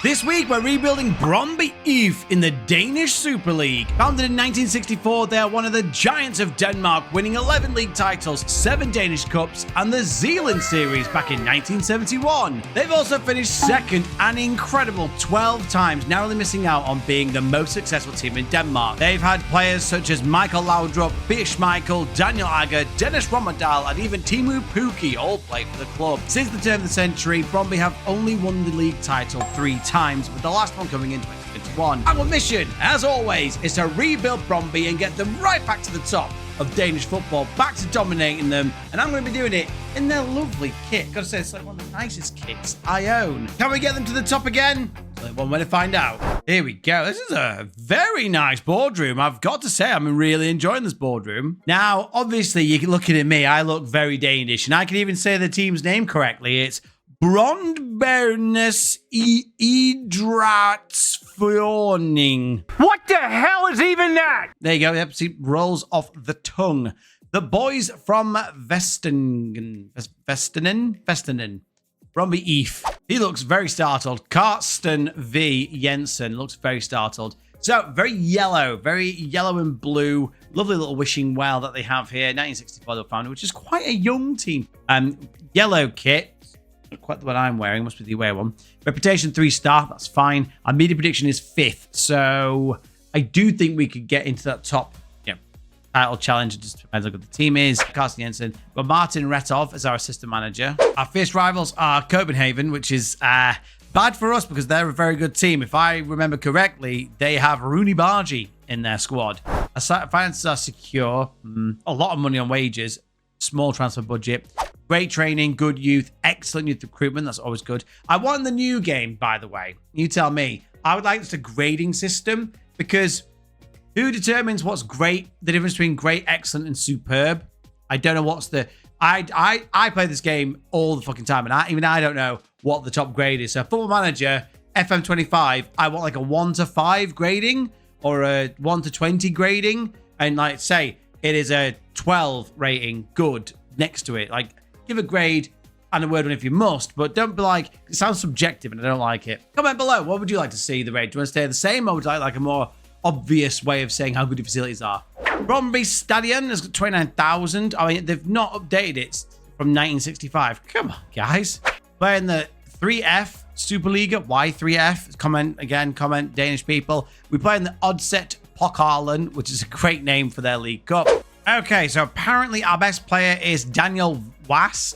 This week, we're rebuilding Brøndby IF in the Danish Super League. Founded in 1964, they are one of the giants of Denmark, winning 11 league titles, 7 Danish Cups, and the Zealand Series back in 1971. They've also finished second an incredible 12 times, narrowly missing out on being the most successful team in Denmark. They've had players such as Michael Laudrup, pierre-emile, Daniel Agger, Dennis Rommedahl, and even Teemu Pukki all play for the club. Since the turn of the century, Brøndby have only won the league title 3 times, with the last one coming in 2021. Our mission, as always, is to rebuild Brøndby and get them right back to the top of Danish football, back to dominating them, and I'm going to be doing it in their lovely kit. Gotta say, it's like one of the nicest kits I own. Can we get them to the top again? Only one way to find out. Here we go. This is a very nice boardroom. I've got to say, I'm really enjoying this boardroom. Now, obviously, you're looking at me. I look very Danish, and I can even say the team's name correctly. It's Brøndby's Idrætsforening. What the hell is even that? There you go. Yep, see, rolls off the tongue. The boys from Vestinen. Brøndby IF. He looks very startled. Karsten V. Jensen looks very startled. So, very yellow and blue. Lovely little wishing well that they have here. 1964 they were founded, which is quite a young team. Yellow kit. Not quite the one I'm wearing. Must be the away one. Reputation 3-star. That's fine. Our media prediction is 5th. So I do think we could get into that top title challenge. It just depends on what the team is. Carsten Jensen. We've got Martin Retov as our assistant manager. Our fierce rivals are Copenhagen, which is bad for us because they're a very good team. If I remember correctly, they have Rooney Bargy in their squad. Our finances are secure. A lot of money on wages. Small transfer budget. Great training, good youth, excellent youth recruitment. That's always good. I want the new game, by the way. You tell me. I would like just a grading system because who determines what's great? The difference between great, excellent, and superb. I don't know what's the... I play this game all the fucking time, and I don't know what the top grade is. So Football Manager, FM25, I want like a 1 to 5 grading or a 1 to 20 grading. And like say it is a 12 rating, good, next to it. Like, give a grade and a word on if you must, but don't be like, it sounds subjective and I don't like it. Comment below, what would you like to see the rate? Do you want to stay the same or would you like a more obvious way of saying how good your facilities are? Brøndby Stadion has got 29,000. I mean, they've not updated it from 1965. Come on, guys. Playing the 3F Superliga. Why 3F? Comment, Danish people. We play in the Oddset Pokalen, which is a great name for their League Cup. Okay, so apparently our best player is Daniel Vass.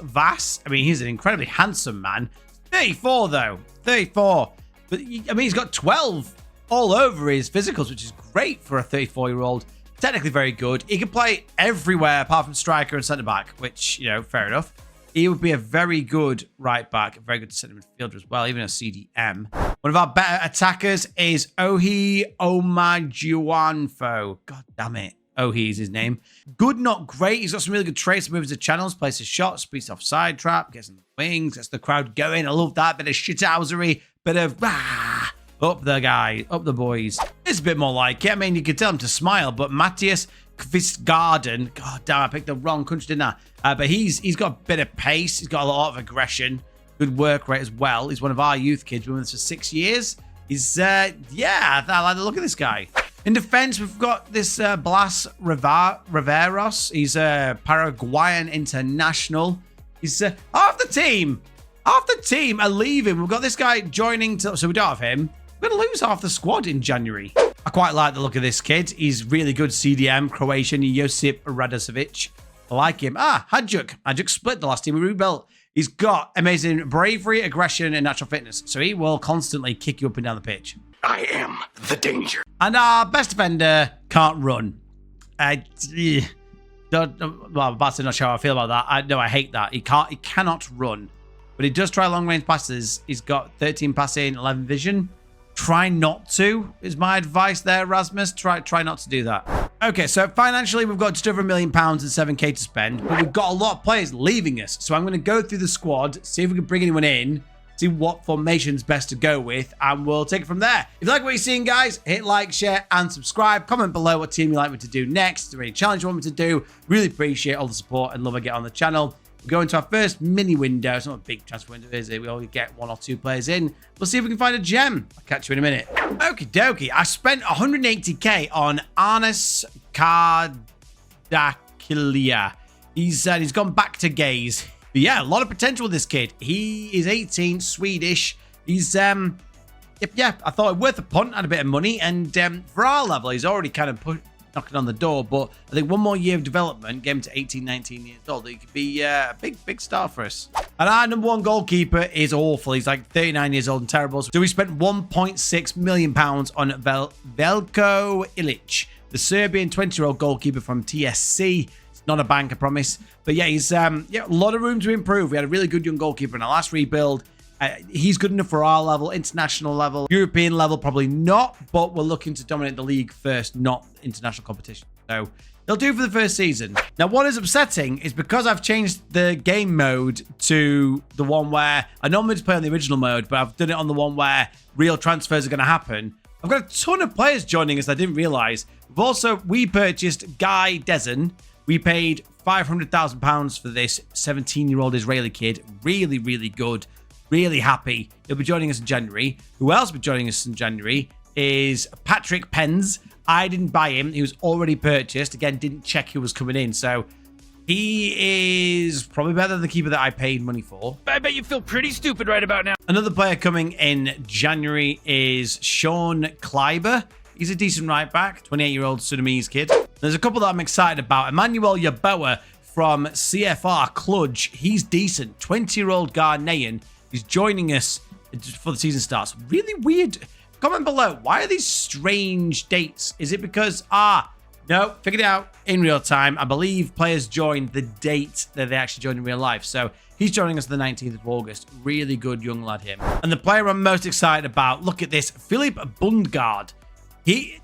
I mean, he's an incredibly handsome man. 34, though. 34. But, I mean, he's got 12 all over his physicals, which is great for a 34-year-old. Technically very good. He can play everywhere apart from striker and centre-back, which, fair enough. He would be a very good right-back, a very good centre midfielder as well, even a CDM. One of our better attackers is Ohi Omajuanfo. God damn it. Ohi is his name. Good, not great. He's got some really good traits. Moves the channels, places shots, speeds off side trap, gets in the wings, gets the crowd going. I love that. Bit of shithousery, bit of up the guy, up the boys. It's a bit more like it. I mean, you could tell him to smile, but Matthias Kvistgarden, god damn, I picked the wrong country, didn't I? But he's got a bit of pace. He's got a lot of aggression. Good work rate as well. He's one of our youth kids. Been with us for 6 years. He's, I like the look of this guy. In defense, we've got this Blas Riveros. He's a Paraguayan international. He's half the team are leaving. We've got this guy joining, so we don't have him. We're going to lose half the squad in January. I quite like the look of this kid. He's really good CDM, Croatian, Josip Radosevic. I like him. Hadjuk. Hadjuk split the last team we rebuilt. He's got amazing bravery, aggression, and natural fitness. So he will constantly kick you up and down the pitch. I am the danger. And our best defender can't run. I'm about to not sure how I feel about that. I hate that. He cannot run. But he does try long-range passes. He's got 13 passing, 11 vision. Try not to, is my advice there, Rasmus. Try not to do that. Okay, so financially, we've got just over £1 million and 7k to spend. But we've got a lot of players leaving us. So I'm going to go through the squad, see if we can bring anyone in, see what formation's best to go with, and we'll take it from there. If you like what you're seeing, guys, hit like, share, and subscribe. Comment below what team you'd like me to do next, or any challenge you want me to do. Really appreciate all the support and love I get on the channel. We go into our first mini window. It's not a big transfer window, is it? We only get 1 or 2 players in. We'll see if we can find a gem. I'll catch you in a minute. Okie dokie. I spent 180k on Arnes Kardakilia. He's gone back to gaze. But yeah, a lot of potential with this kid. He is 18, Swedish. He's, yeah, I thought it worth a punt, had a bit of money. And for our level, he's already kind of knocking on the door. But I think 1 more year of development, get him to 18, 19 years old. He could be a big star for us. And our number 1 goalkeeper is awful. He's like 39 years old and terrible. So we spent £1.6 million on Veljko Ilić, the Serbian 20-year-old goalkeeper from TSC. Not a bank, I promise. But yeah, he's a lot of room to improve. We had a really good young goalkeeper in our last rebuild. He's good enough for our level, international level. European level, probably not. But we're looking to dominate the league first, not international competition. So he'll do for the first season. Now, what is upsetting is because I've changed the game mode to the one where I normally just play on the original mode, but I've done it on the one where real transfers are going to happen. I've got a ton of players joining us I didn't realize. We purchased Guy Dezen. We paid £500,000 for this 17-year-old Israeli kid. Really, really good. Really happy. He'll be joining us in January. Who else will be joining us in January is Patrick Pens. I didn't buy him. He was already purchased. Again, didn't check who was coming in. So he is probably better than the keeper that I paid money for. I bet you feel pretty stupid right about now. Another player coming in January is Sean Kleiber. He's a decent right back, 28-year-old Sudanese kid. There's a couple that I'm excited about. Emmanuel Yaboa from CFR Cluj. He's decent. 20-year-old Ghanaian. He's joining us before the season starts. Really weird. Comment below. Why are these strange dates? Is it because, no, figured it out in real time. I believe players joined the date that they actually joined in real life. So he's joining us the 19th of August. Really good young lad, him. And the player I'm most excited about, look at this, Philip Bundgaard.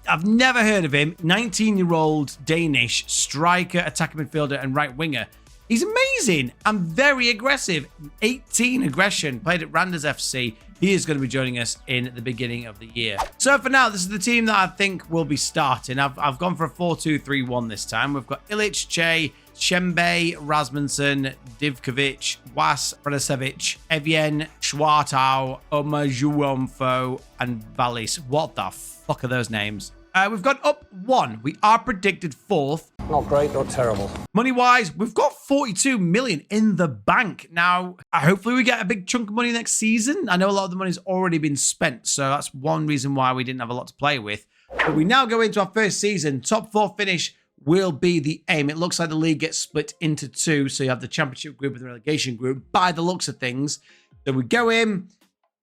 I've never heard of him. 19-year-old Danish striker, attacking midfielder, and right winger. He's amazing and very aggressive. 18 aggression. Played at Randers FC. He is going to be joining us in the beginning of the year. So for now, this is the team that I think will be starting. I've gone for a 4-2-3-1 this time. We've got Ilić, Che, Shembe, Rasmussen, Divkovic, Was, Pradasevic, Evian, Schwartau, Omajuomfo, and Valis. What the fuck are those names? We've got up 1. We are predicted 4th. Not great, not terrible. Money-wise, we've got 42 million in the bank. Now, hopefully we get a big chunk of money next season. I know a lot of the money's already been spent, so that's one reason why we didn't have a lot to play with. But we now go into our first season. Top 4 finish will be the aim. It looks like the league gets split into 2, so you have the championship group and the relegation group by the looks of things. So we go in.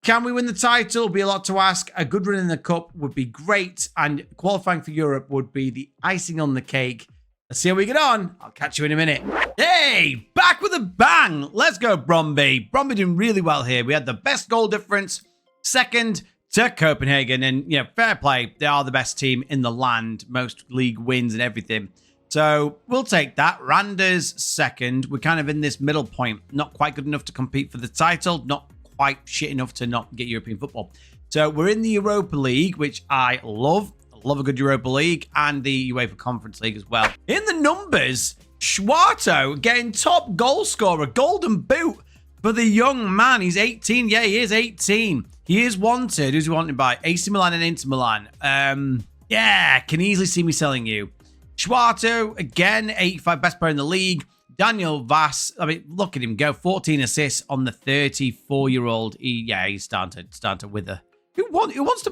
Can we win the title? Be a lot to ask. A good run in the cup would be great, and qualifying for Europe would be the icing on the cake. Let's see how we get on. I'll catch you in a minute. Hey, back with a bang. Let's go, Brøndby. Brøndby doing really well here. We had the best goal difference, second to Copenhagen, and fair play. They are the best team in the land, most league wins and everything. So we'll take that. Randers second. We're kind of in this middle point. Not quite good enough to compete for the title. Not quite shit enough to not get European football. So we're in the Europa League, which I love. I love a good Europa League, and the UEFA Conference League as well. In the numbers, Schwartau getting top goal scorer, golden boot for the young man. He's 18. Yeah, he is 18. He is wanted. Who's he wanted by? AC Milan and Inter Milan. Yeah, can easily see me selling you. Schwartau, again, 85, best player in the league. Daniel Vass, I mean, look at him go. 14 assists on the 34-year-old. He's starting to wither. Who wants to...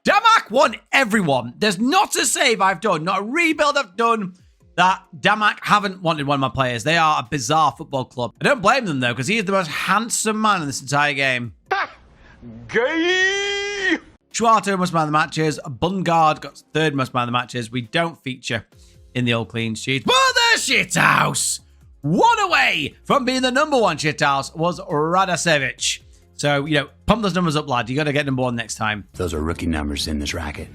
Damak won everyone. There's not a save I've done, not a rebuild I've done that Damak haven't wanted one of my players. They are a bizarre football club. I don't blame them, though, because he is the most handsome man in this entire game. Gay! Schwartau most man of the matches. Bundgaard got 3rd most man of the matches. We don't feature in the old clean sheet. But the shithouse! 1 away from being the number 1 shithouse was Radasevic. So, pump those numbers up, lad. You got to get number 1 next time. Those are rookie numbers in this racket.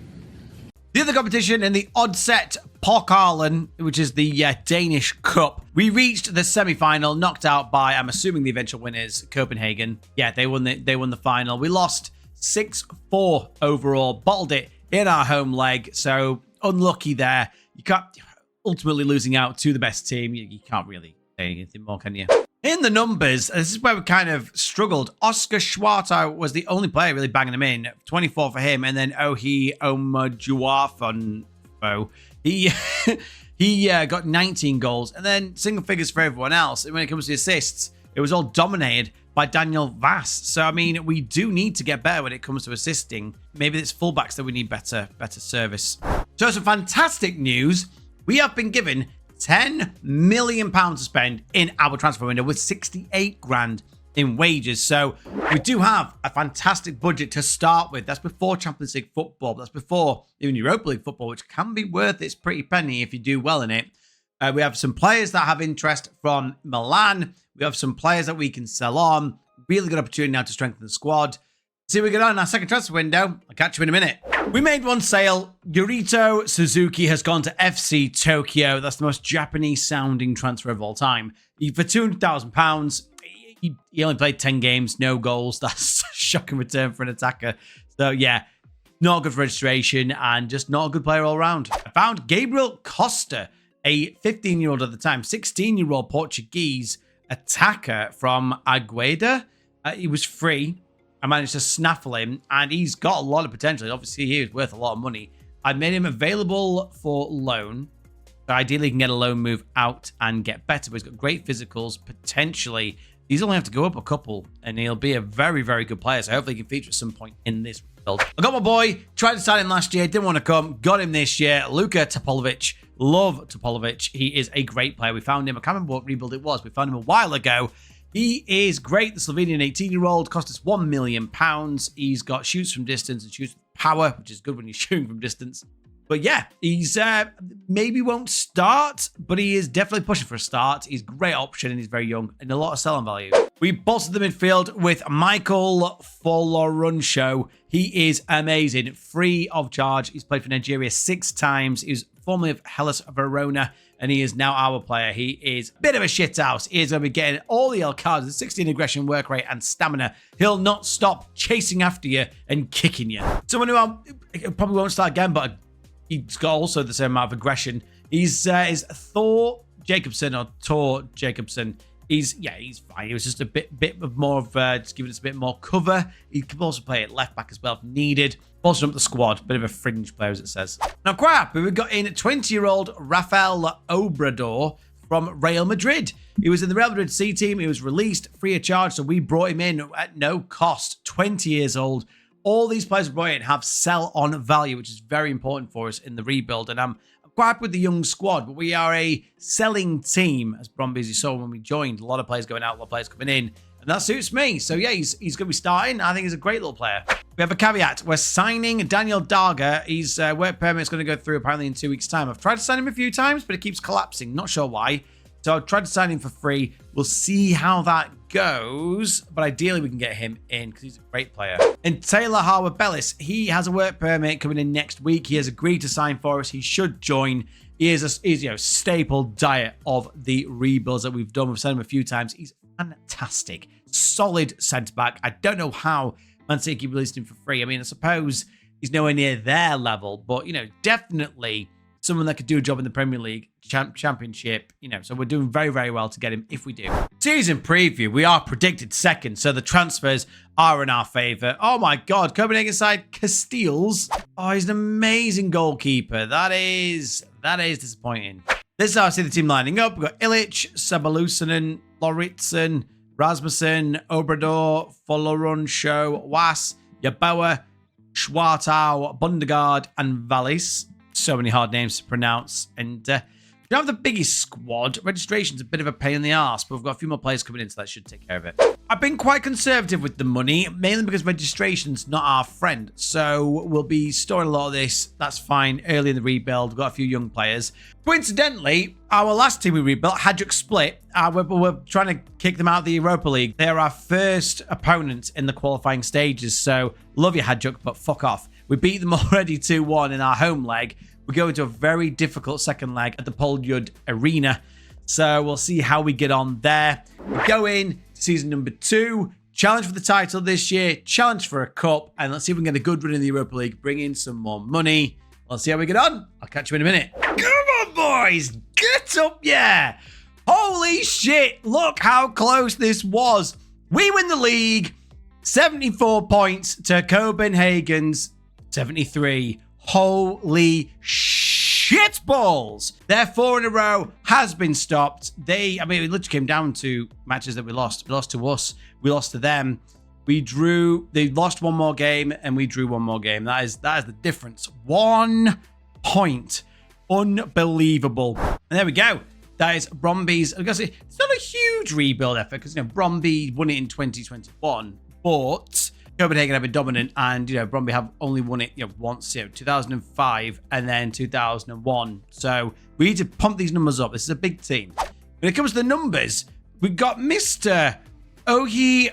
The other competition in the Oddset Pokalen, which is the Danish Cup. We reached the semi-final, knocked out by, I'm assuming, the eventual winners, Copenhagen. Yeah, they won the final. We lost 6-4 overall, bottled it in our home leg. So unlucky there. You can't ultimately losing out to the best team. You can't really say anything more, can you? In the numbers, this is where we kind of struggled. Oscar Schwartau was the only player really banging them in. 24 for him, and then Ohi Omajuafon. He got 19 goals, and then single figures for everyone else. And when it comes to assists, it was all dominated by Daniel Vass. So, I mean, we do need to get better when it comes to assisting. Maybe it's fullbacks that we need better service. So, some fantastic news. We have been given £10 million to spend in our transfer window with 68 grand in wages. So we do have a fantastic budget to start with. That's before Champions League football. That's before even Europa League football, which can be worth its pretty penny if you do well in it. We have some players that have interest from Milan. We have some players that we can sell on. Really good opportunity now to strengthen the squad. See what we get on in our second transfer window. I'll catch you in a minute. We made one sale. Yurito Suzuki has gone to FC Tokyo. That's the most Japanese-sounding transfer of all time. For £200,000, he only played 10 games, no goals. That's a shocking return for an attacker. So, yeah, not good for registration and just not a good player all around. I found Gabriel Costa, a 15-year-old at the time, 16-year-old Portuguese attacker from Agueda. He was free. I managed to snaffle him, and he's got a lot of potential. Obviously, he is worth a lot of money. I made him available for loan. So ideally, he can get a loan move out and get better, but he's got great physicals. Potentially, he's only have to go up a couple, and he'll be a very, very good player. So hopefully, he can feature at some point in this build. I got my boy. Tried to sign him last year. Didn't want to come. Got him this year. Luka Topolovic. Love Topolovic. He is a great player. We found him. I can't remember what rebuild it was. We found him a while ago. He is great. The Slovenian 18-year-old cost us £1 million. He's got shoots from distance and shoots with power, which is good when you're shooting from distance. But yeah, he's maybe won't start, but he is definitely pushing for a start. He's a great option and he's very young and a lot of selling value. We bolstered the midfield with Michael Folorunsho. He is amazing, free of charge. He's played for Nigeria 6 times. He was formerly of Hellas Verona, and he is now our player. He is a bit of a shithouse. He is going to be getting all the yellow cards, the 16 aggression, work rate, and stamina. He'll not stop chasing after you and kicking you. Someone who probably won't start again, but he's got also the same amount of aggression. He's Thor Jacobson or Tor Jacobson. He's fine. He was just a bit more of just giving us a bit more cover. He can also play at left back as well if needed. Bolstered up the squad, bit of a fringe player as it says. Now, quite happy we've got in 20-year-old Rafael Obrador from Real Madrid. He was in the Real Madrid C team. He was released free of charge, so we brought him in at no cost. 20 years old. All these players we brought in have sell-on value, which is very important for us in the rebuild. And I'm quite happy with the young squad, but we are a selling team, as Brøndby, as you saw when we joined. A lot of players going out, a lot of players coming in, and that suits me. So yeah, he's going to be starting. I think he's a great little player. We have a caveat. We're signing Daniel Darga. His work permit's going to go through apparently in 2 weeks' time. I've tried to sign him a few times, but it keeps collapsing. Not sure why. So I've tried to sign him for free. We'll see how that goes, but ideally we can get him in because he's a great player. And Taylor Harwood-Bellis, he has a work permit coming in next week. He has agreed to sign for us. He should join. He is a staple diet of the rebuilds that we've done. We've sent him a few times. He's fantastic. Solid centre-back. I don't know how Man City released him for free. I mean, I suppose he's nowhere near their level, but, definitely someone that could do a job in the Premier League, Championship, so we're doing very, very well to get him if we do. Season preview, we are predicted second, so the transfers are in our favour. Oh my God, Copenhagen side Casteels. Oh, he's an amazing goalkeeper. That is disappointing. This is how I see the team lining up. We've got Illich, Sabalusanen, Lauritsen, Rasmussen, Obrador, Folorunsho, Was, Yaboa, Schwartau, Bundegaard, and Vallis. So many hard names to pronounce, and we don't have the biggest squad. Registration's a bit of a pain in the arse, but we've got a few more players coming in, so that should take care of it. I've been quite conservative with the money, mainly because registration's not our friend, so we'll be storing a lot of this. That's fine. Early in the rebuild, we've got a few young players. Coincidentally, our last team we rebuilt, Hajduk Split, we're trying to kick them out of the Europa League. They're our first opponent in the qualifying stages, so love you, Hajduk, but fuck off. We beat them already 2-1 in our home leg. We go into a very difficult second leg at the Poljud Arena. So we'll see how we get on there. We go in to season number 2. Challenge for the title this year. Challenge for a cup. And let's see if we can get a good run in the Europa League. Bring in some more money. Let's see how we get on. I'll catch you in a minute. Come on, boys. Get up, yeah. Holy shit. Look how close this was. We win the league. 74 points to Copenhagen's 73. Holy shit balls. Their 4 in a row has been stopped. It literally came down to matches that we lost. We lost to us. We lost to them. We drew. They lost one more game and we drew one more game. That is the difference. 1 point. Unbelievable. And there we go. That is Brøndby's. I guess it's not a huge rebuild effort because Brøndby won it in 2021, but Copenhagen have been dominant, and Brøndby have only won it once, 2005 and then 2001. So we need to pump these numbers up. This is a big team. When it comes to the numbers, we've got Mr. Omi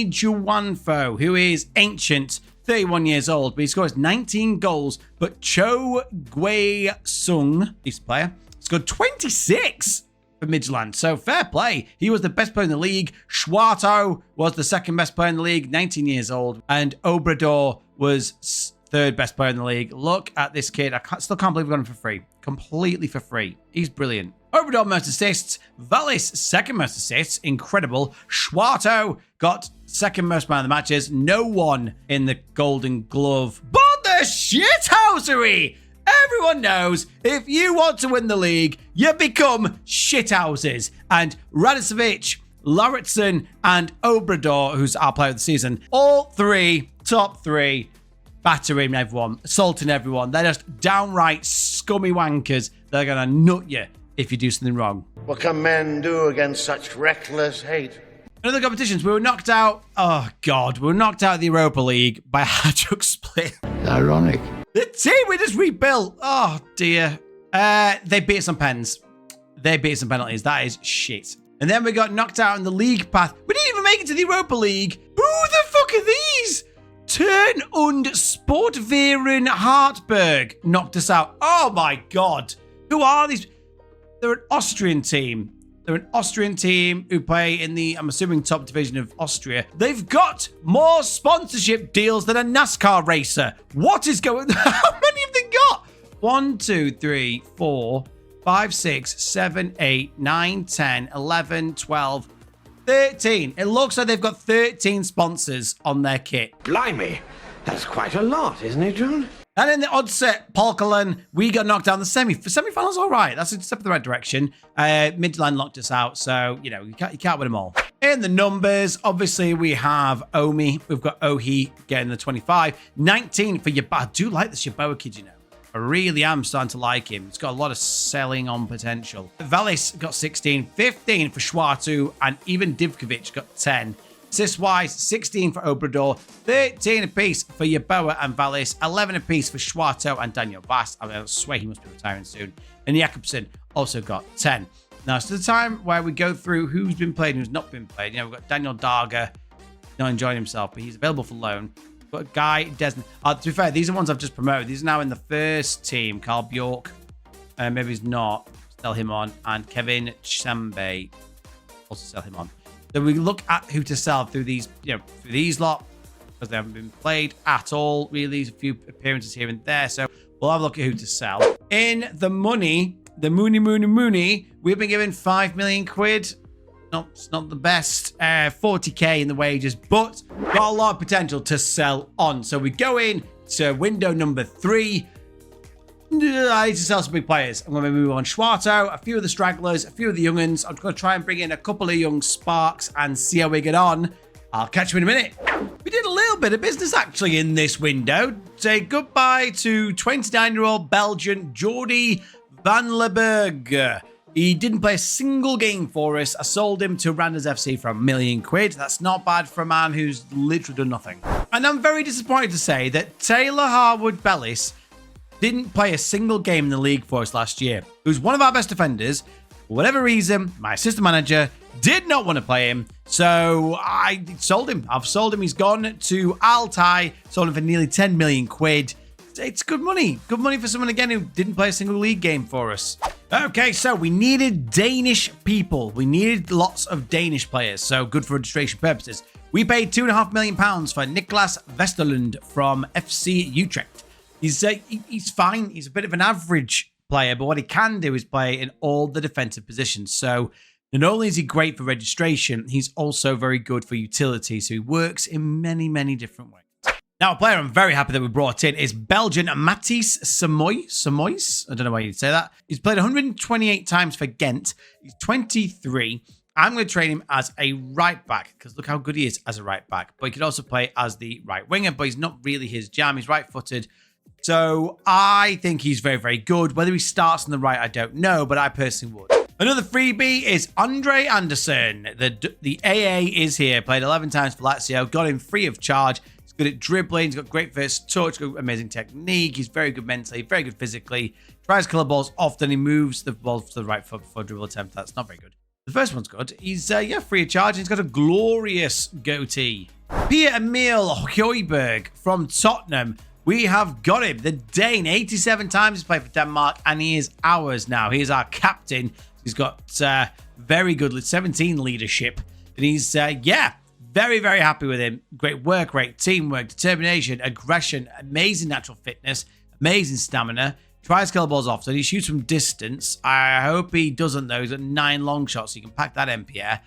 Juwanfo, who is ancient, 31 years old, but he scores 19 goals. But Cho Gui Sung, this player, scored 26 for Midtjylland. So fair play. He was the best player in the league. Schwarto was the second best player in the league, 19 years old. And Obrador was third best player in the league. Look at this kid. Still can't believe we got him for free. Completely for free. He's brilliant. Obrador most assists. Vallis second most assists. Incredible. Schwarto got second most man of the matches. No one in the Golden Glove. But the shithousery! Everyone knows if you want to win the league, you become shithouses. And Radicevic, Lauritsen, and Obrador, who's our player of the season, all three, top 3, battering everyone, assaulting everyone. They're just downright scummy wankers. They're going to nut you if you do something wrong. What can men do against such reckless hate? In other competitions, we were knocked out. Oh, God. We were knocked out of the Europa League by a Hajduk split. Ironic. The team we just rebuilt. Oh, dear. They beat us on pens. They beat us on penalties. That is shit. And then we got knocked out in the league path. We didn't even make it to the Europa League. Who the fuck are these? Turn und Sportverein Hartberg knocked us out. Oh, my God. Who are these? They're an Austrian team. They're an Austrian team who play in the, I'm assuming, top division of Austria. They've got more sponsorship deals than a NASCAR racer. What is going on? How many have they got? 1, 2, 3, 4, 5, 6, 7, 8, 9, 10, 11, 12, 13. It looks like they've got 13 sponsors on their kit. Blimey, that's quite a lot, isn't it, John? And in the odd set, Polkalan, we got knocked down the semi-finals. All right, that's a step in the right direction. Midtjylland locked us out, so you can't win them all. In the numbers, obviously we have Omi. We've got Ohi getting the 25, 19 for Yeboah. I do like this Yeboah kid, I really am starting to like him. He's got a lot of selling on potential. Vallis got 16, 15 for Schwartu, and even Divkovic got 10. Assist-wise, 16 for Obrador, 13 apiece for Yeboah and Vallis, 11 apiece for Schwarto and Daniel Vast. I swear he must be retiring soon. And Jakobsen also got 10. Now, it's the time where we go through who's been played and who's not been played. We've got Daniel Darga, not enjoying himself, but he's available for loan. We've got Guy Desmond. To be fair, these are ones I've just promoted. These are now in the first team. Carl Bjork, maybe he's not. Sell him on. And Kevin Chambe, also sell him on. So we look at who to sell through these, through these lot, because they haven't been played at all. Really, there's a few appearances here and there. So we'll have a look at who to sell. In the money, the Mooney, we've been given 5 million quid. It's not the best. 40k in the wages, but got a lot of potential to sell on. So we go in to window number 3. I need to sell some big players. I'm going to move on Schwarto, a few of the stragglers, a few of the young'uns. I'm going to try and bring in a couple of young sparks and see how we get on. I'll catch you in a minute. We did a little bit of business actually in this window. Say goodbye to 29-year-old Belgian Jordi van Leberg. He didn't play a single game for us. I sold him to Randers FC for £1 million. That's not bad for a man who's literally done nothing. And I'm very disappointed to say that Taylor Harwood Bellis didn't play a single game in the league for us last year. He was one of our best defenders. For whatever reason, my assistant manager did not want to play him, so I sold him. I've sold him. He's gone to Altai. Sold him for nearly 10 million quid. It's good money. Good money for someone, again, who didn't play a single league game for us. Okay, so we needed Danish people. We needed lots of Danish players, so good for registration purposes. We paid £2.5 million for Niklas Vesterlund from FC Utrecht. He's fine. He's a bit of an average player, but what he can do is play in all the defensive positions. So Not only is he great for registration, he's also very good for utility, so he works in many, many different ways. Now, a player I'm very happy that we brought in is Belgian Matthijs Samois. I don't know why you'd say that. He's played 128 times for Ghent. He's 23. I'm going to train him as a right back because look how good he is as a right back. But he could also play as the right winger, but he's not really his jam. He's right-footed. So I think he's very, very good. Whether he starts on the right, I don't know, but I personally would. Another freebie is Andre Anderson. The AA is here. Played 11 times for Lazio. Got him free of charge. He's good at dribbling. He's got great first touch. Got amazing technique. He's very good mentally. Very good physically. Tries to killer balls often. He moves the ball to the right foot before dribble attempt. That's not very good. The first one's good. He's, free of charge. He's got a glorious goatee. Pierre-Emile Højbjerg from Tottenham. We have got him. The Dane. 87 times he's played for Denmark, and he is ours now. He is our captain. He's got very good 17 leadership. And he's, very, very happy with him. Great work rate, teamwork, determination, aggression, amazing natural fitness, amazing stamina. Tries killer balls often. He shoots from distance. I hope he doesn't, though. He's got 9 long shots, so you can pack that in, Pierre.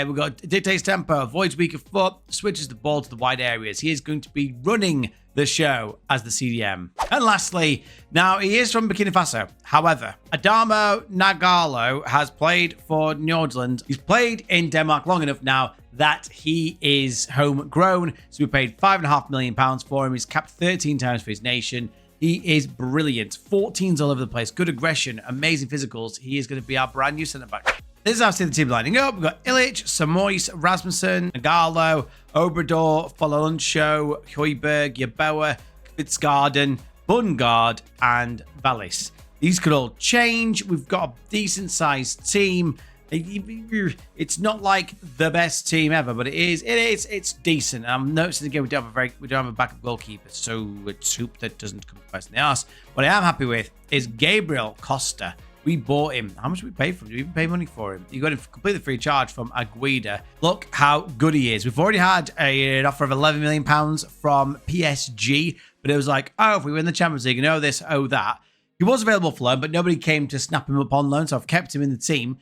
We've got dictates tempo, avoids weaker foot, switches the ball to the wide areas. He is going to be running the show as the CDM. And lastly, now he is from Burkina Faso. However, Adamo Nagalo has played for Nordland. He's played in Denmark long enough now that he is homegrown. So we paid £5.5 million for him. He's capped 13 times for his nation. He is brilliant. 14s all over the place. Good aggression. Amazing physicals. He is going to be our brand new centre-back. This is how I see the team lining up. We've got Illich, Samois, Rasmussen, Nagalo, Obrador, Fololuncho, Højbjerg, Yeboah, Kvitsgarden, Bungard, and Vallis. These could all change. We've got a decent-sized team. It's not like the best team ever, but it's decent. And I'm noticing again we don't have a backup goalkeeper, so it's hope that doesn't come twice in the arse. What I am happy with is Gabriel Costa. We bought him. How much did we pay for him? Did we even pay money for him? You got him completely free charge from Aguida. Look how good he is. We've already had an offer of £11 million from PSG, but it was like, oh, if we win the Champions League, this, that. He was available for loan, but nobody came to snap him up on loan, so I've kept him in the team.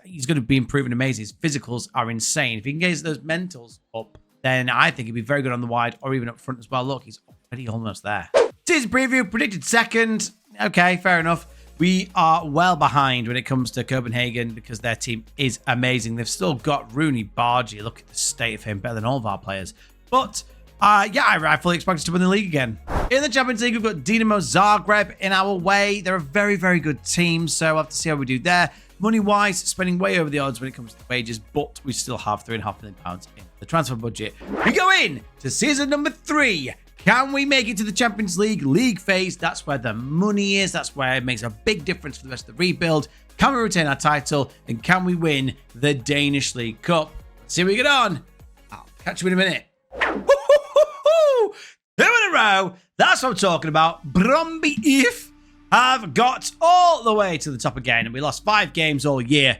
He's going to be improving amazing. His physicals are insane. If he can get those mentals up, then I think he'd be very good on the wide or even up front as well. Look, he's already almost there. Season preview, predicted second. Okay, fair enough. We are well behind when it comes to Copenhagen because their team is amazing. They've still got Rooney Bargy. Look at the state of him, better than all of our players. But, I fully expect us to win the league again. In the Champions League, we've got Dinamo Zagreb in our way. They're a very, very good team, so we'll have to see how we do there. Money-wise, spending way over the odds when it comes to the wages, but we still have £3.5 million in the transfer budget. We go in to season number 3. Can we make it to the Champions League phase? That's where the money is. That's where it makes a big difference for the rest of the rebuild. Can we retain our title? And can we win the Danish League Cup? Let's see how we get on. I'll catch you in a minute. 2 in a row. That's what I'm talking about. Brøndby IF have got all the way to the top again. And we lost 5 games all year.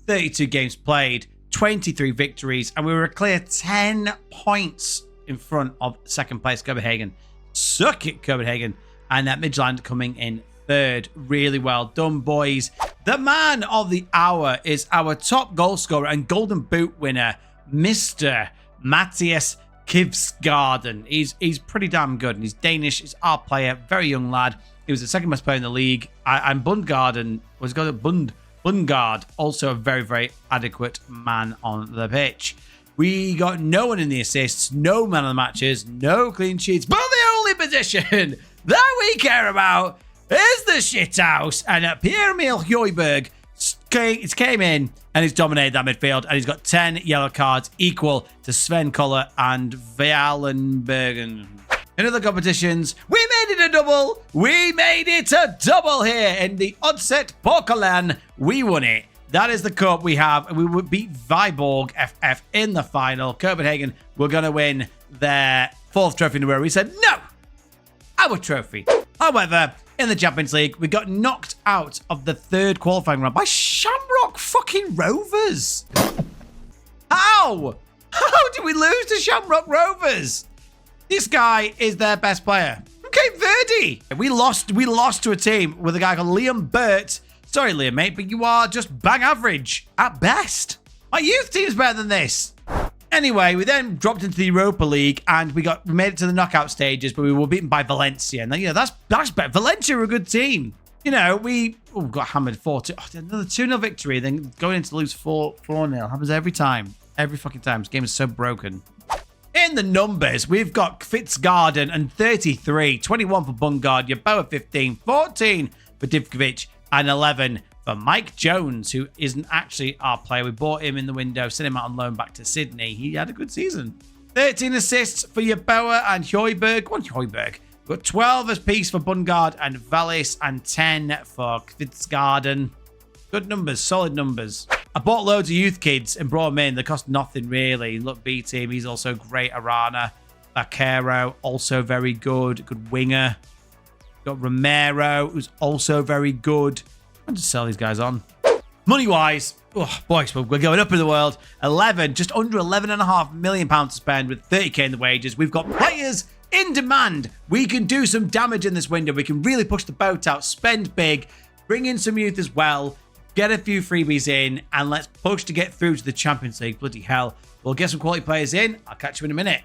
32 games played. 23 victories. And we were a clear 10 points in front of second place Copenhagen. Suck it, Copenhagen. And that Midtjylland coming in 3rd. Really well done, boys. The man of the hour is our top goal scorer and Golden Boot winner, Mr. Matthijs Kvitsgarden. He's pretty damn good, and he's Danish. He's our player, very young lad. He was the second best player in the league. And Bungard also a very, very adequate man on the pitch. We got no one in the assists, no man of the matches, no clean sheets, but the only position that we care about is the shithouse. And Pierre-Emile Højbjerg came in and he's dominated that midfield, and he's got 10 yellow cards equal to Sven Koller and Valenbergen. In other competitions, we made it a double. We made it a double here in the Oddset Pokerland. We won it. That is the cup we have. We would beat Viborg FF in the final. Copenhagen were going to win their 4th trophy in a row. We said, no, our trophy. However, in the Champions League, we got knocked out of the 3rd qualifying round by Shamrock fucking Rovers. How? How did we lose to Shamrock Rovers? This guy is their best player. Cape Verde. We lost to a team with a guy called Liam Burt, Sorry, Liam, mate, but you are just bang average at best. My youth team's better than this. Anyway, we then dropped into the Europa League and we made it to the knockout stages, but we were beaten by Valencia. And that's better. Valencia are a good team. We got hammered 4-2. Oh, another 2-0 victory, then going in to lose 4-0. Happens every time. Every fucking time. This game is so broken. In the numbers, we've got Fitzgarden and 33, 21 for Bungard, Yeboah 15, 14 for Divkovic, and 11 for Mike Jones, who isn't actually our player. We bought him in the window, sent him out on loan back to Sydney. He had a good season. 13 assists for Yeboah and Højbjerg. Go on, Højbjerg. We've got 12 apiece for Bungard and Vallis, and 10 for Fitzgarden. Good numbers, solid numbers. I bought loads of youth kids and brought them in. They cost nothing, really. Look, B team, he's also great. Arana, Vaquero, also very good. Good winger. Got Romero, who's also very good. I'll just sell these guys on. Money-wise, oh, boys, we're going up in the world. Just under £11.5 million to spend with 30k in the wages. We've got players in demand. We can do some damage in this window. We can really push the boat out, spend big, bring in some youth as well. Get a few freebies in, and let's push to get through to the Champions League. Bloody hell. We'll get some quality players in. I'll catch you in a minute.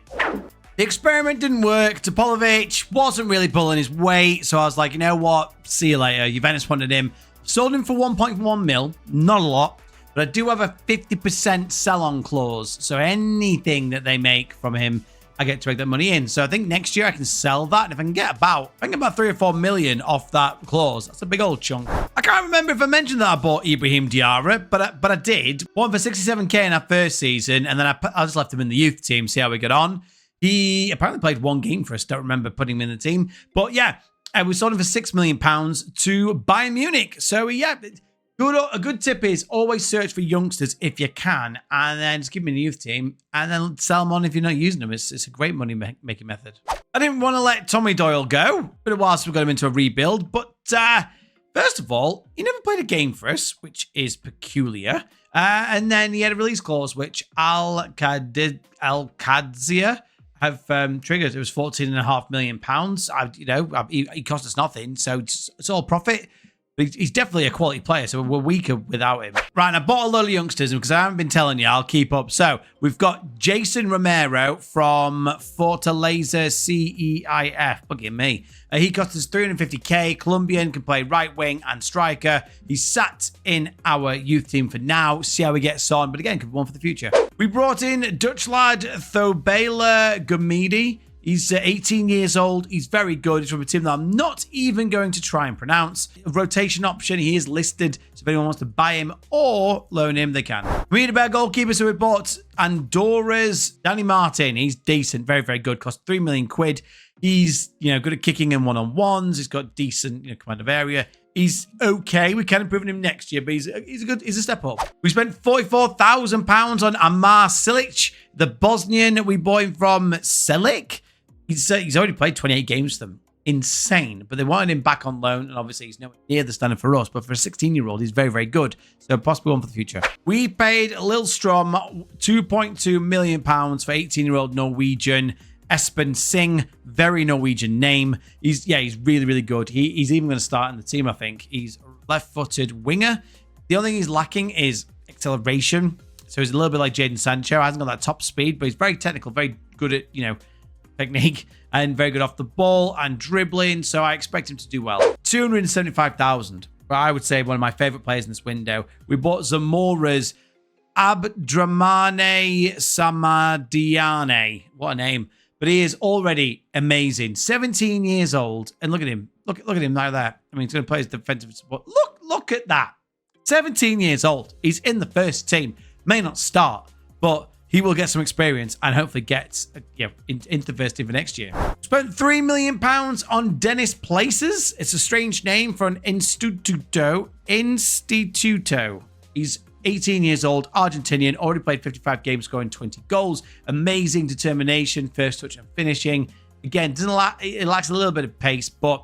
The experiment didn't work. Topolovic wasn't really pulling his weight, so I was like, you know what? See you later. Juventus wanted him. Sold him for 1.1 mil. Not a lot, but I do have a 50% sell-on clause, so anything that they make from him, I get to make that money in. So I think next year I can sell that. And if I can get about 3 or 4 million off that clause, that's a big old chunk. I can't remember if I mentioned that I bought Ibrahim Diarra, but I did. Won for 67k in our first season, and then I just left him in the youth team, see how we got on. He apparently played one game for us. Don't remember putting him in the team. But yeah, we sold him for £6 million to Bayern Munich. So yeah, a good tip is always search for youngsters if you can, and then just give them a youth team, and then sell them on if you're not using them. It's a great money-making method. I didn't want to let Tommy Doyle go. Been a while since we got him into a rebuild, but first of all, he never played a game for us, which is peculiar. And then he had a release clause, which Al-Qadsia have triggered. It was £14.5 million. He cost us nothing, so it's all profit. But he's definitely a quality player, so we're weaker without him. Right, and I bought a load of youngsters, because I haven't been telling you, I'll keep up. So we've got Jason Romero from Fortaleza CEIF. Bugging me. He cost us 350k. Colombian, can play right wing and striker. He's sat in our youth team for now. See how he gets on, but again, could be one for the future. We brought in Dutch lad Thobela Gumidi. He's 18 years old. He's very good. He's from a team that I'm not even going to try and pronounce. A rotation option. He is listed. So if anyone wants to buy him or loan him, they can. We need a better goalkeeper. So we bought Andorra's Danny Martin. He's decent. Very, very good. Cost 3 million quid. He's, good at kicking in one-on-ones. He's got decent, command of area. He's okay. We can improve him next year, but he's a step up. We spent £44,000 on Amar Silic, the Bosnian. We bought him from Selic. He's already played 28 games for them. Insane. But they wanted him back on loan, and obviously he's nowhere near the standard for us. But for a 16-year-old, he's very, very good. So possibly one for the future. We paid Lillstrom £2.2 million for 18-year-old Norwegian Espen Singh. Very Norwegian name. He's really, really good. He's even going to start in the team, I think. He's a left-footed winger. The only thing he's lacking is acceleration. So he's a little bit like Jadon Sancho. Hasn't got that top speed, but he's very technical, very good at, technique, and very good off the ball and dribbling, so I expect him to do well. 275,000. But I would say one of my favorite players in this window. We bought Zamora's Abdramane Samadiane. What a name. But he is already amazing. 17 years old, and look at him. Look at him right there. I mean, he's going to play as defensive support. Look at that. 17 years old. He's in the first team. May not start, but he will get some experience and hopefully get into the first team for next year. Spent £3 million on Dennis Places. It's a strange name for an Instituto. He's 18 years old, Argentinian, already played 55 games, scoring 20 goals. Amazing determination, first touch and finishing. Again, it lacks a little bit of pace, but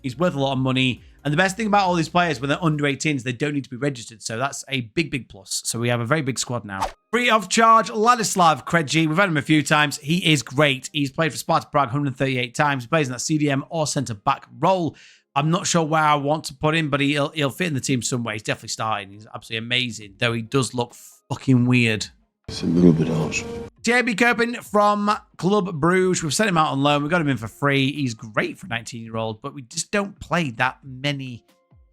he's worth a lot of money. And the best thing about all these players when they're under 18s, they don't need to be registered. So that's a big, big plus. So we have a very big squad now. Free of charge, Ladislav Krejci. We've had him a few times. He is great. He's played for Sparta Prague 138 times. He plays in that CDM or centre-back role. I'm not sure where I want to put him, but he'll fit in the team some way. He's definitely starting. He's absolutely amazing, though he does look fucking weird. It's a little bit harsh. JB Kerpen from Club Bruges. We've sent him out on loan. We got him in for free. He's great for a 19-year-old, but we just don't play that many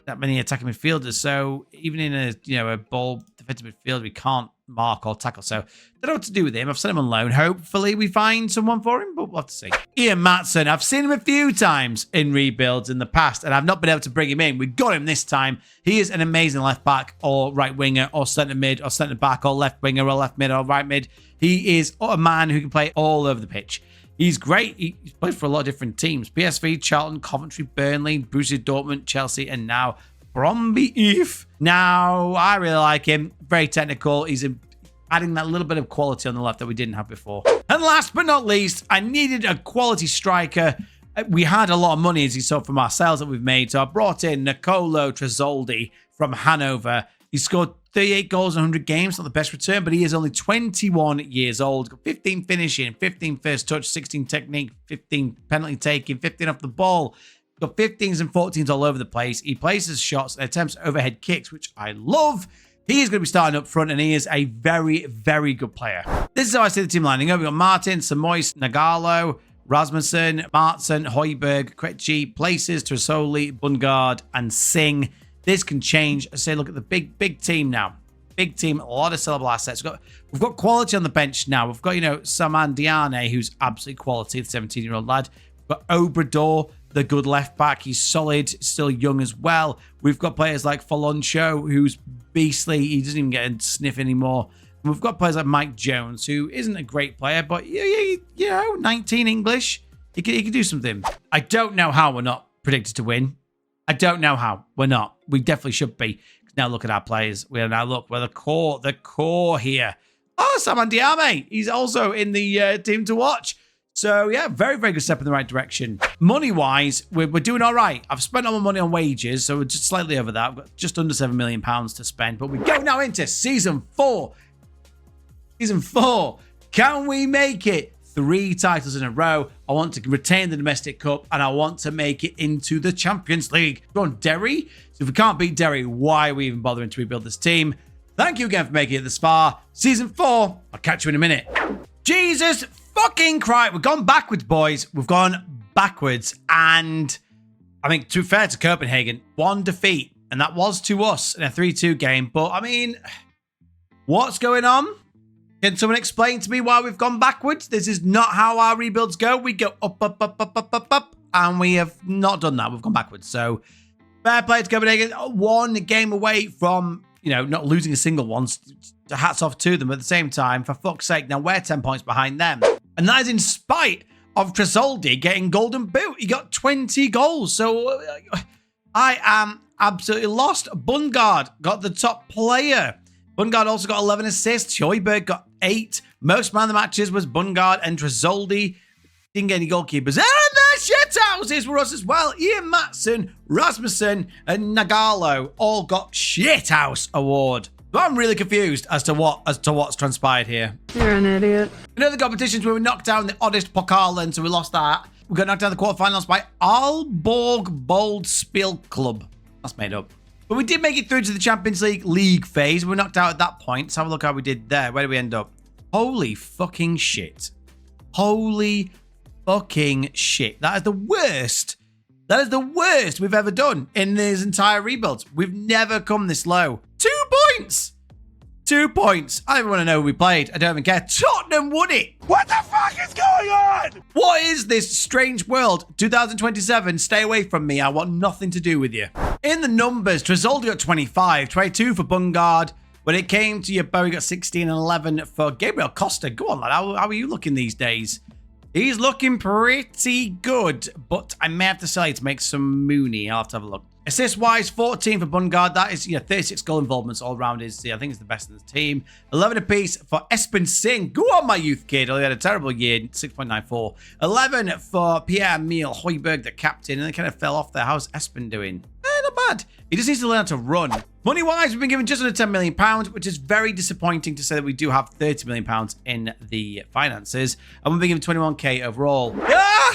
attacking midfielders. So even in a ball defensive midfield, we can't mark or tackle. So don't know what to do with him. I've sent him on loan. Hopefully we find someone for him, but we'll have to see. Ian Matson. I've seen him a few times in rebuilds in the past, and I've not been able to bring him in. We got him this time. He is an amazing left back or right winger or centre mid or centre back or left winger or left mid or right mid. He is a man who can play all over the pitch. He's great. He's played for a lot of different teams. PSV, Charlton, Coventry, Burnley, Borussia Dortmund, Chelsea, and now Brøndby IF. Now, I really like him. Very technical. He's adding that little bit of quality on the left that we didn't have before. And last but not least, I needed a quality striker. We had a lot of money, as you saw from our sales that we've made. So I brought in Nicolo Tresoldi from Hanover. He scored 38 goals in 100 games, not the best return, but he is only 21 years old. Got 15 finishing, 15 first touch, 16 technique, 15 penalty taking, 15 off the ball. Got 15s and 14s all over the place. He places shots and attempts overhead kicks, which I love. He is going to be starting up front, and he is a very, very good player. This is how I see the team lining up. We've got Martin, Samois, Nagalo, Rasmussen, Martson, Højbjerg, Krejci, Places, Trasoli, Bundgaard, and Singh. This can change. I say, look at the big team now. Big team, a lot of sellable assets. We've got quality on the bench now. We've got, Saman Diane, who's absolutely quality, the 17-year-old lad. We've got Obrador, the good left back. He's solid, still young as well. We've got players like Foloncho, who's beastly. He doesn't even get a sniff anymore. And we've got players like Mike Jones, who isn't a great player, but, 19 English. He can do something. I don't know how we're not predicted to win. I don't know how. We're not. We definitely should be. Now look at our players. We're the core here. Oh, Saman Diame. He's also in the team to watch. So, yeah, very, very good step in the right direction. Money-wise, we're doing all right. I've spent all my money on wages, so we're just slightly over that. I've got just under £7 million to spend. But we go now into Season 4. Season 4. Can we make it? 3 titles in a row. I want to retain the domestic cup, and I want to make it into the Champions League. We're on Derry. So if we can't beat Derry, why are we even bothering to rebuild this team? Thank you again for making it this far. Season 4. I'll catch you in a minute. Jesus fucking Christ. We've gone backwards, boys. We've gone backwards. And I mean, to be fair to Copenhagen, 1 defeat. And that was to us in a 3-2 game. But I mean, what's going on? Can someone explain to me why we've gone backwards? This is not how our rebuilds go. We go up, up, up, up, up, up, up. And we have not done that. We've gone backwards. So, fair play to Copenhagen. 1 game away from, not losing a single one. Hats off to them at the same time. For fuck's sake, now we're 10 points behind them. And that is in spite of Tresoldi getting golden boot. He got 20 goals. So, I am absolutely lost. Bundgaard got the top player. Bundgaard also got 11 assists. Højbjerg got 8. Most man of the matches was Bundgaard and Tresoldi. Didn't get any goalkeepers. And the shithouses were us as well. Ian Matson, Rasmussen, and Nagalo all got shithouse award. But I'm really confused as to what's transpired here. You're an idiot. In other competitions, we were knocked down in the oddest pokalen, so we lost that. We got knocked down in the quarterfinals by Aalborg Bold Spiel Club. That's made up. But we did make it through to the Champions League phase. We were knocked out at that point. Let's have a look how we did there. Where did we end up? Holy fucking shit. Holy fucking shit. That is the worst. That is the worst we've ever done in these entire rebuilds. We've never come this low. 2 points. 2 points. I don't even want to know who we played. I don't even care. Tottenham won it. What the fuck is going on? What is this strange world? 2027, stay away from me. I want nothing to do with you. In the numbers, Tresoldi got 25, 22 for Bundgaard. When it came to your Bowie, got 16 and 11 for Gabriel Costa. Go on, lad. How are you looking these days? He's looking pretty good, but I may have to sell you to make some money. I'll have to have a look. Assist-wise, 14 for Bundgaard. That is 36 goal involvements all round. I think it's the best in the team. 11 apiece for Espen Singh. Go on, my youth kid. He had a terrible year, 6.94. 11 for pierre-emile Højbjerg, the captain, and they kind of fell off there. How's Espen doing? bad. He just needs to learn how to run. Money-wise, we've been given just under £10 million, which is very disappointing to say that we do have £30 million in the finances. And we've been given 21k overall.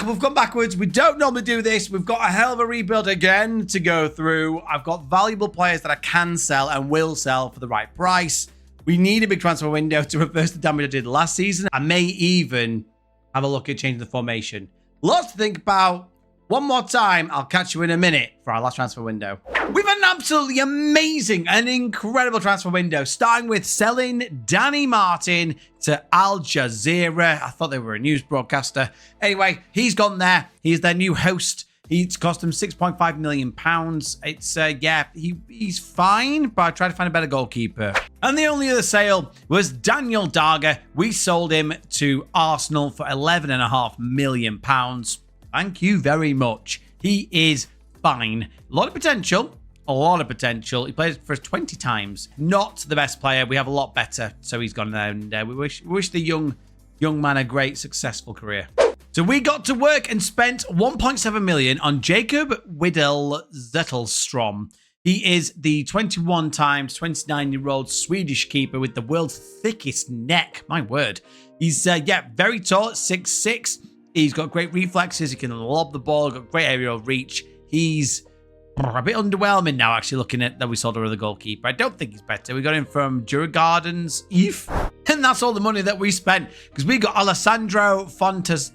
We've gone backwards. We don't normally do this. We've got a hell of a rebuild again to go through. I've got valuable players that I can sell and will sell for the right price. We need a big transfer window to reverse the damage I did last season. I may even have a look at changing the formation. Lots to think about. One more time, I'll catch you in a minute for our last transfer window. We've had an absolutely amazing and incredible transfer window, starting with selling Danny Martin to Al Jazeera. I thought they were a news broadcaster. Anyway, he's gone there. He's their new host. It's cost him £6.5 million. It's, yeah, he's fine, but I tried to find a better goalkeeper. And the only other sale was Daniel Darger. We sold him to Arsenal for £11.5 million. Thank you very much. He is fine. A lot of potential. A lot of potential. He played for us 20 times. Not the best player. We have a lot better. So he's gone there. And we wish the young man a great, successful career. So we got to work and spent 1.7 million on Jacob Widell Zettelstrom. He is the 21 times 29-year-old Swedish keeper with the world's thickest neck. My word. He's, yeah, very tall at 6'6". He's got great reflexes. He can lob the ball. Got great aerial reach. He's a bit underwhelming now, actually, looking at that we sold over the goalkeeper. I don't think he's better. We got him from Djurgårdens IF. And that's all the money that we spent, because we got Alessandro Fontanarosa.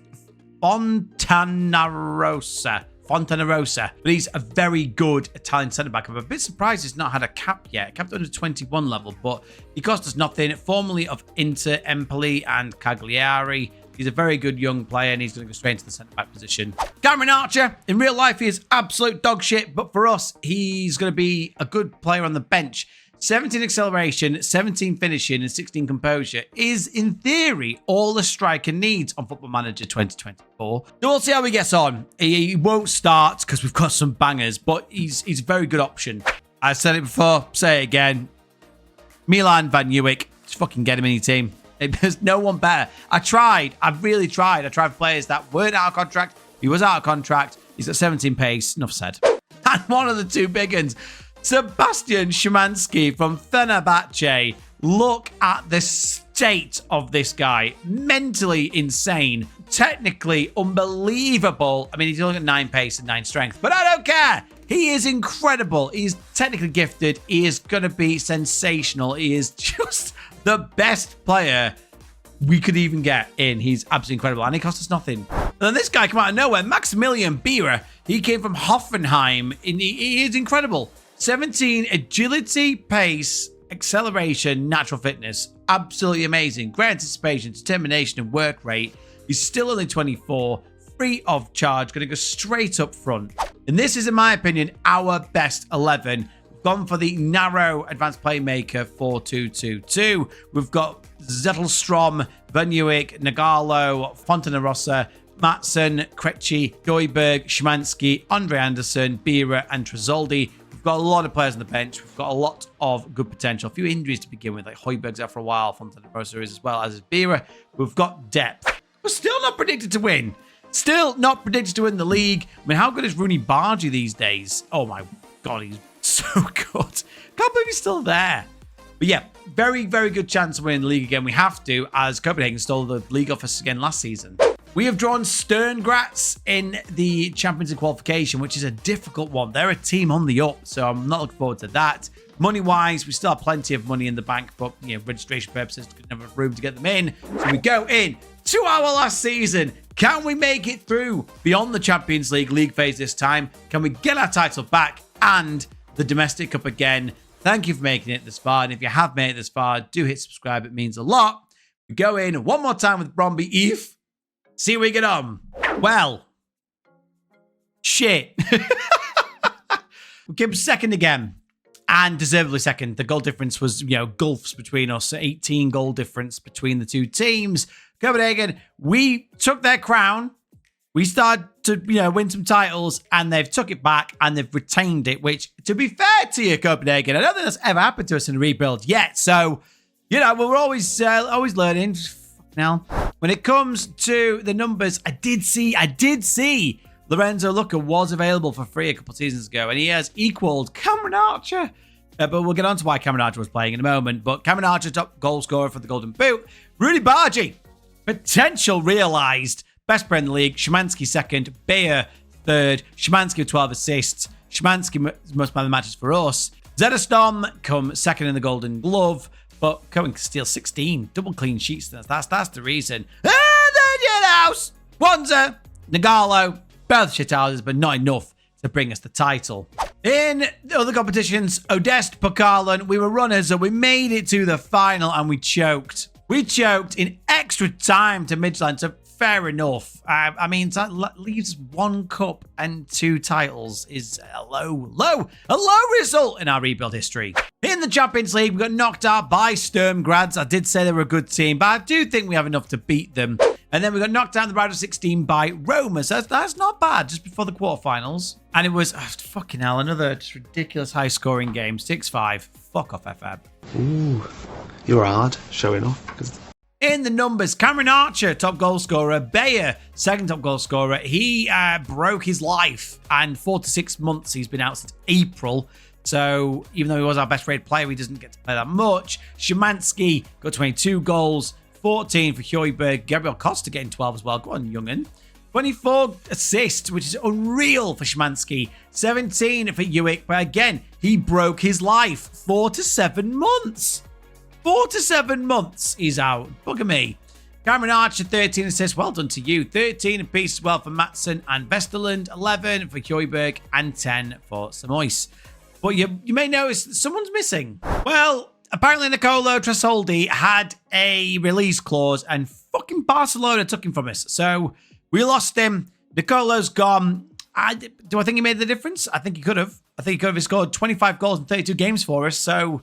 But he's a very good Italian centre-back. I'm a bit surprised he's not had a cap yet. Capped under 21 level, but he cost us nothing. Formerly of Inter, Empoli and Cagliari. He's a very good young player, and he's going to go straight into the centre-back position. Cameron Archer, in real life, he is absolute dog shit, but for us, he's going to be a good player on the bench. 17 acceleration, 17 finishing, and 16 composure is, in theory, all a striker needs on Football Manager 2024. So we'll see how he gets on. He won't start because we've got some bangers, but he's a very good option. I said it before, say it again. Milan Van Uwijk, just fucking get him in your team. There's no one better. I really tried. I tried for players that weren't out of contract. He was out of contract. He's got 17 pace. Enough said. And one of the two big ones, Sebastian Szymanski from Fenerbahce. Look at the state of this guy. Mentally insane. Technically unbelievable. I mean, he's only got 9 pace and 9 strength, but I don't care. He is incredible. He's technically gifted. He is going to be sensational. He is just the best player we could even get in. He's absolutely incredible. And he cost us nothing. And then this guy came out of nowhere. Maximilian Bierer. He came from Hoffenheim. He is incredible. 17 agility, pace, acceleration, natural fitness. Absolutely amazing. Great anticipation, determination, and work rate. He's still only 24. Free of charge. Going to go straight up front. And this is, in my opinion, our best 11. We've gone for the narrow advanced playmaker 4-2-2-2. We've got Zettelstrom, Van Uwijk, Nagalo, Fontanarosa, Matson, Krejci, Doiberg, Szymanski, Andre Anderson, Bierer, and Tresoldi. We've got a lot of players on the bench. We've got a lot of good potential. A few injuries to begin with, like Højbjerg's out for a while, Fontanarosa is as well, as is Bierer. We've got depth. We're still not predicted to win. Still not predicted to win the league. I mean, how good is Rooney Bargy these days? Oh my God, he's so good. Can't believe he's still there. But yeah, very, very good chance of winning the league again. We have to, as Copenhagen stole the league off us again last season. We have drawn Stern Graz in the Champions League qualification, which is a difficult one. They're a team on the up, so I'm not looking forward to that. Money-wise, we still have plenty of money in the bank, but you know, registration purposes, we didn't have room to get them in. So we go in to our last season. Can we make it through beyond the Champions League phase this time? Can we get our title back and the Domestic Cup again? Thank you for making it this far. And if you have made it this far, do hit subscribe. It means a lot. We go in one more time with Brøndby IF. See how we get on. Well, shit. We came second again. And deservedly second. The goal difference was, gulfs between us. 18 goal difference between the two teams. Copenhagen, we took their crown. We started to, win some titles, and they've took it back and they've retained it, which, to be fair to you, Copenhagen, I don't think that's ever happened to us in a rebuild yet. So, we're always learning. Now, when it comes to the numbers, I did see Lorenzo Luca was available for free a couple of seasons ago, and he has equaled Cameron Archer. But we'll get on to why Cameron Archer was playing in a moment. But Cameron Archer, top goal scorer for the Golden Boot. Rudy Bargi, potential realised. Best player in the league. Szymanski second. Bayer third. Szymanski with 12 assists. Szymanski most man of the matches for us. Zedestom come second in the Golden Glove. But Cohen steals 16. Double clean sheets. That's the reason. And then House, Wanza, Nagalo, both shithouses, but not enough to bring us the title. In the other competitions, Odest, Pokalan, we were runners, so we made it to the final and we choked. We choked in extra time to Midland, so fair enough. I mean, that leaves 1 cup and 2 titles is a low result in our rebuild history. In the Champions League, we got knocked out by Sturmgrads. I did say they were a good team, but I do think we have enough to beat them. And then we got knocked out in the round of 16 by Roma. So that's not bad, just before the quarterfinals. And it was, fucking hell, another just ridiculous high-scoring game. 6-5. Fuck off, FM. Ooh, you're hard showing off. In the numbers, Cameron Archer, top goal scorer. Bayer, second top goal scorer. He broke his life, and 4 to 6 months he's been out since April. So even though he was our best rated player, he doesn't get to play that much. Szymanski got 22 goals, 14 for Højbjerg. Gabriel Costa getting 12 as well. Go on, young'un. 24 assists, which is unreal for Szymanski. 17 for Hewitt, but again, he broke his life. 4 to 7 months. 4 to 7 months he's out. Bugger me. Cameron Archer, 13 assists. Well done to you. 13 apiece as well for Matson and Vesterland. 11 for Højbjerg and 10 for Samois. But you may notice someone's missing. Well, apparently Nicolo Tresoldi had a release clause and fucking Barcelona took him from us. So we lost him. Nicolo's gone. Do I think he made the difference? I think he could have. I think he could have scored 25 goals in 32 games for us. So,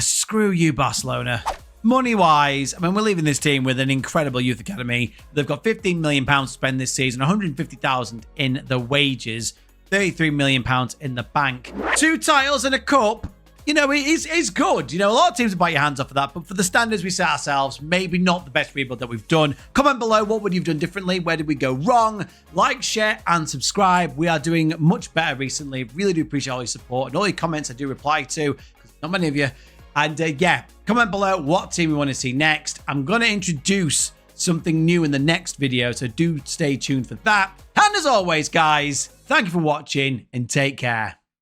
screw you, Barcelona. Money-wise, I mean, we're leaving this team with an incredible youth academy. They've got £15 million to spend this season, £150,000 in the wages, £33 million in the bank. 2 titles and a cup. You know, it's good. You know, a lot of teams will bite your hands off of that, but for the standards we set ourselves, maybe not the best rebuild that we've done. Comment below, what would you have done differently? Where did we go wrong? Like, share, and subscribe. We are doing much better recently. Really do appreciate all your support, and all your comments I do reply to, because not many of you. And yeah, comment below what team we want to see next. I'm going to introduce something new in the next video, so do stay tuned for that. And as always, guys, thank you for watching, and take care.